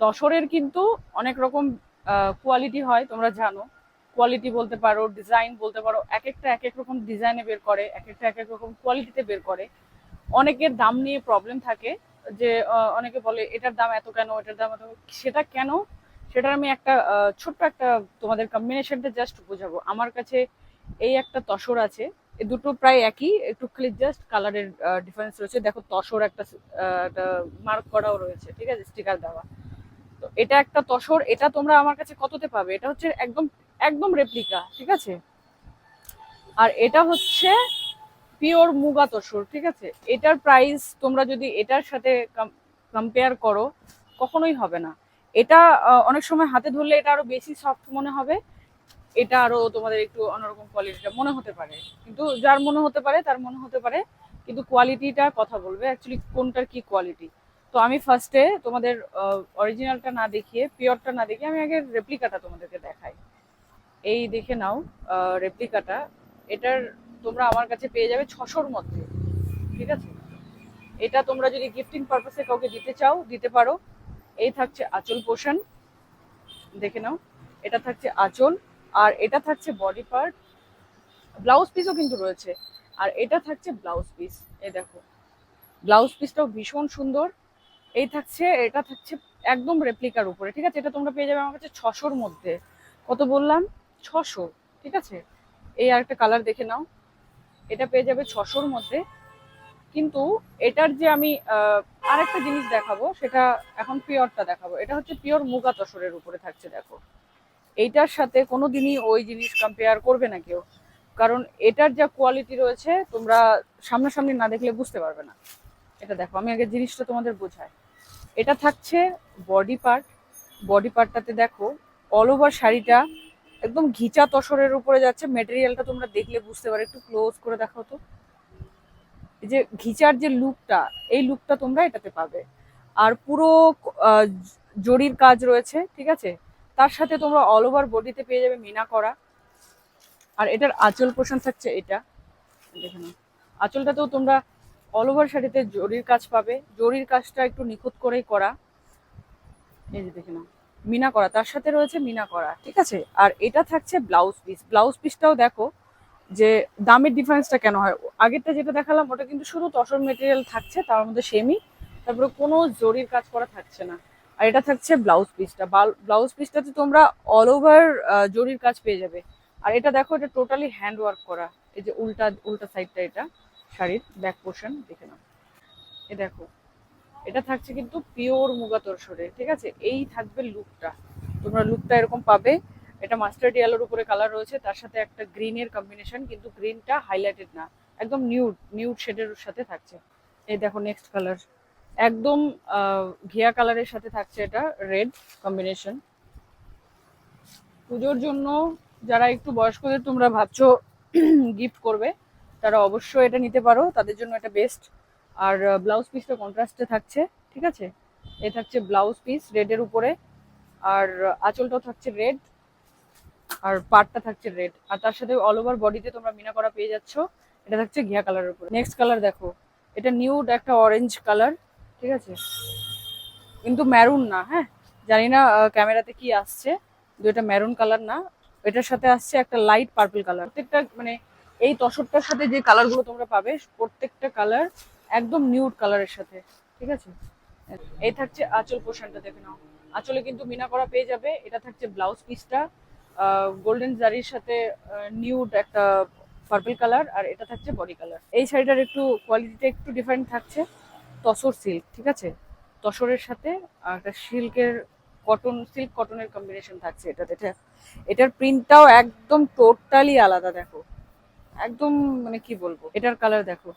তসরের কিন্তু অনেক রকম কোয়ালিটি হয়, তোমরা জানো। কোয়ালিটি বলতে পারো, ডিজাইন বলতে পারো, এক একটা এক এক রকম ডিজাইনে বের করে, এক একটা এক এক রকম কোয়ালিটিতে বের করে। অনেকের দাম নিয়ে প্রবলেম থাকে, যে অনেকে বলে এটার দাম এত কেন, এটার দাম এত, সেটা কেন, সেটার আমি একটা ছোট্ট একটা তোমাদের কম্বিনেশনটা জাস্ট বোঝাবো। আমার কাছে এই একটা তসর আছে, এই দুটো প্রায় একই, একটু খালি জাস্ট কালারের ডিফারেন্স রয়েছে। দেখো তসর একটা মার্ক করাও রয়েছে, ঠিক আছে, স্টিকার দেওয়া। তো এটা একটা তসর, এটা তোমরা আমার কাছে কততে পাবে, এটা হচ্ছে একদম একদম রেপ্লিকা, ঠিক আছে। আর এটা হচ্ছে পিওর মুগা তসর, ঠিক আছে। এটার প্রাইস তোমরা যদি এটার সাথে কম্পেয়ার করো, কখনোই হবে না। এটা অনেক সময় হাতে ধরলে এটা আরো বেশি সফট মনে হবে, এটা আরো তোমাদের একটু অন্যরকম কোয়ালিটিটা মনে হতে পারে, কিন্তু যার মনে হতে পারে তার মনে হতে পারে, কিন্তু কোয়ালিটিটা কথা বলবে অ্যাকচুয়ালি কোনটার কি কোয়ালিটি। তো আমি ফার্স্টে তোমাদের অরিজিনালটা না দেখিয়ে, পিওরটা না দেখিয়ে, আমি আগে রেপ্লিকাটা তোমাদেরকে দেখাই। এই দেখে নাও রেপ্লিকাটা। এটার তোমরা আমার কাছে পেয়ে যাবে 600-র মধ্যে, ঠিক আছে। এটা তোমরা যদি গিফটিং পারপাসে কাউকে দিতে চাও দিতে পারো। এই থাকছে আঁচল পোর্শন, দেখে নাও। এটা থাকছে আঁচল, আর এটা থাকছে বডি পার্ট, ব্লাউজ পিসও কিন্তু রয়েছে। আর এটা থাকছে ব্লাউজ পিস, এই দেখো, ব্লাউজ পিসটাও ভীষণ সুন্দর। এই থাকছে, এটা থাকছে একদম রেপ্লিকার উপরে, ঠিক আছে। এটা তোমরা পেয়ে যাবে আমার কাছে 600-র মধ্যে। কত বললাম? 600, ঠিক আছে। এই আরেকটা কালার দেখে নাও, এটা পেয়ে যাবে 600-র মধ্যে। কিন্তু এটার যে আমি আরেকটা জিনিস দেখাবো, সেটা এখন পিওরটা দেখাবো। এটা হচ্ছে পিওর মুগা তসরের উপরে থাকছে, দেখো। এইটার সাথে কোনোদিনই ওই জিনিস কম্পেয়ার করবে না কেউ, কারণ এটার যা কোয়ালিটি রয়েছে তোমরা সামনাসামনি না দেখলে বুঝতে পারবে না। এটা দেখো, আমি আগে জিনিসটা তোমাদের বোঝাই। এটা থাকছে বডি পার্ট, বডি পার্টটাতে দেখো অল ওভার শাড়িটা একদম ঘিচা তসরের উপরে যাচ্ছে। মেটেরিয়ালটা তোমরা দেখলে বুঝতে পারো, একটু ক্লোজ করে দেখো তো। এই যে ঘিচার যে লুকটা, এই লুকটা তোমরা এটাতে পাবে। আর পুরো আহ, জরির কাজ রয়েছে, ঠিক আছে। তার সাথে তোমরা অল ওভার বডিতে পেয়ে যাবে মিনা করা। আর এটার আঁচল পোর্শন থাকছে এটা, দেখে নাও। আঁচলটাতেও তোমরা অল ওভার শাড়িতে জরির কাজ পাবে, জরির কাজটা একটু নিখুঁত করেই করা। এই যে দেখে নাও, মিনা করা, তার সাথে রয়েছে মিনা করা, ঠিক আছে। আর এটা থাকছে ব্লাউজ পিস, ব্লাউজ পিসটাও দেখো যে দামের ডিফারেন্সটা কেন হয়। আগেরটা যেটা দেখালাম ওটা কিন্তু শুধু তসর মেটেরিয়াল থাকছে, তার মধ্যে সেমি, তারপরে কোনো জরির কাজ করা থাকছে না। আর এটা থাকছে ব্লাউজ পিসটা, ব্লাউজ পিসটাতে তোমরা অল ওভার জরির কাজ পেয়ে যাবে। আর এটা দেখো, এটা টোটালি হ্যান্ড ওয়ার্ক করা। এই যে উল্টা উল্টা সাইডটা, এটা শাড়ির ব্যাক পোর্শন, দেখে নাও। এ দেখো, এটা থাকছে কিন্তু পিওর মুগা তসরে, ঠিক আছে। এই থাকবে লুকটা, তোমরা লুকটা এরকম পাবে। এটা মাস্টার্ড ইয়েলোর উপরে কালার রয়েছে, তার সাথে একটা গ্রিনের কম্বিনেশন, কিন্তু গ্রিনটা হাইলাইটেড না, একদম নিউড নিউড শেডের সাথে থাকছে। এই দেখো নেক্সট কালার, একদম ঘিয়া কালারের সাথে থাকছে এটা রেড কম্বিনেশন। পুজোর জন্য যারা একটু বয়স্কদের তোমরা ভাবছো গিফট করবে, তারা অবশ্যই এটা নিতে পারো, তাদের জন্য এটা বেস্ট। আর ব্লাউজ পিসটা কন্ট্রাস্টে থাকছে, ঠিক আছে। এ থাকছে ব্লাউজ পিস রেডের উপরে, আর আঁচলটাও থাকছে রেড, আর পাড়টা থাকছে রেড, আর তার সাথে অল ওভার বডিতে তোমরা মিনা করা পেয়ে যাচ্ছ। এটা থাকছে ঘিয়া কালারের উপরে। নেক্সট কালার দেখো, এটা নিউড একটা অরেঞ্জ কালার, ঠিক আছে, কিন্তু ম্যারুন না, হ্যাঁ। জানি না ক্যামেরাতে কি আসছে, কিন্তু এটা ম্যারুন কালার না। এটার সাথে আসছে একটা লাইট পার্পল কালার। প্রত্যেকটা মানে এই তসরটার সাথে যে কালারগুলো তোমরা পাবে, প্রত্যেকটা কালার একদম নিউড কালারের সাথে, ঠিক আছে। এই থাকছে আঁচল পোর্শনটা, দেখে নাও। আঁচলে কিন্তু মিনা করা পেয়ে যাবে। এটা থাকছে ব্লাউজ পিসটা, গোল্ডেন জারির সাথে নিউড একটা পার্পল কালার, আর এটা থাকছে বডি কালার। এই শাড়িটার একটু কোয়ালিটিটা একটু ডিফারেন্ট থাকছে, তসর সিল্ক, ঠিক আছে। তসরের সাথে একটা সিল্কের কটন, সিল্ক কটনের কম্বিনেশন থাকছে এটাতে। এটার প্রিন্টটাও একদম টোটালি আলাদা, দেখো একদম, মানে কি বলবো, এটার কালার দেখো।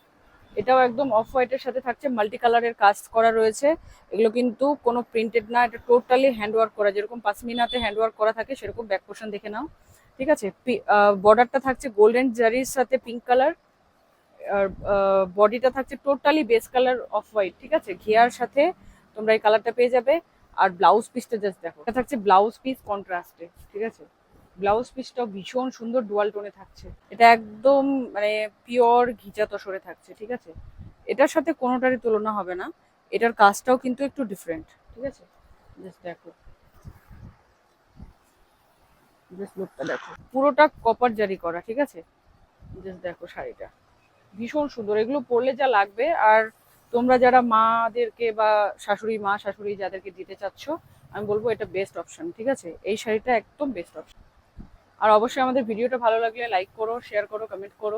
এটাও একদম অফ হোয়াইটের সাথে থাকছে, মাল্টি কালারের কাজ করা রয়েছে। এগুলো কিন্তু কোনো প্রিন্টেড না, এটা টোটালি হ্যান্ড ওয়ার্ক করা, যেরকম পাশমিনাতে হ্যান্ড ওয়ার্ক করা থাকে সেরকম ব্যাক পোর্শন দেখে নাও, ঠিক আছে। বর্ডারটা থাকছে গোল্ডেন জারির সাথে পিঙ্ক কালার, আর বডিটা থাকছে totally base colour off white, ঠিক আছে। ঘিয়ার সাথে তোমরা এই কালারটা পেয়ে যাবে। আর ব্লাউজ পিসটা জাস্ট দেখো, এটা থাকছে ব্লাউজ পিস কন্ট্রাস্টে, ঠিক আছে। ব্লাউজ পিসটাও ভীষণ সুন্দর ডুয়াল টোনে থাকছে। এটা একদম মানে পিওর ঘিচা তসরে থাকছে, ঠিক আছে। এটার সাথে কোনোটারই তুলনা হবে না। এটার কাজটাও কিন্তু একটু ডিফারেন্ট, ঠিক আছে। জাস্ট দেখো, জাস্ট লুকটা দেখো, পুরোটা কপার জারি করা, ঠিক আছে? জাস্ট দেখো শাড়িটা ভীষণ সুন্দর, এগুলো পরলে যা লাগবে। আর তোমরা যারা মাদেরকে বা শাশুড়ি যাদেরকে দিতে চাচ্ছ, আমি বলবো এটা বেস্ট অপশন, ঠিক আছে? এই শাড়িটা একদম বেস্ট অপশন। আর অবশ্যই আমাদের ভিডিওটা ভালো লাগলে লাইক করো, শেয়ার করো, কমেন্ট করো।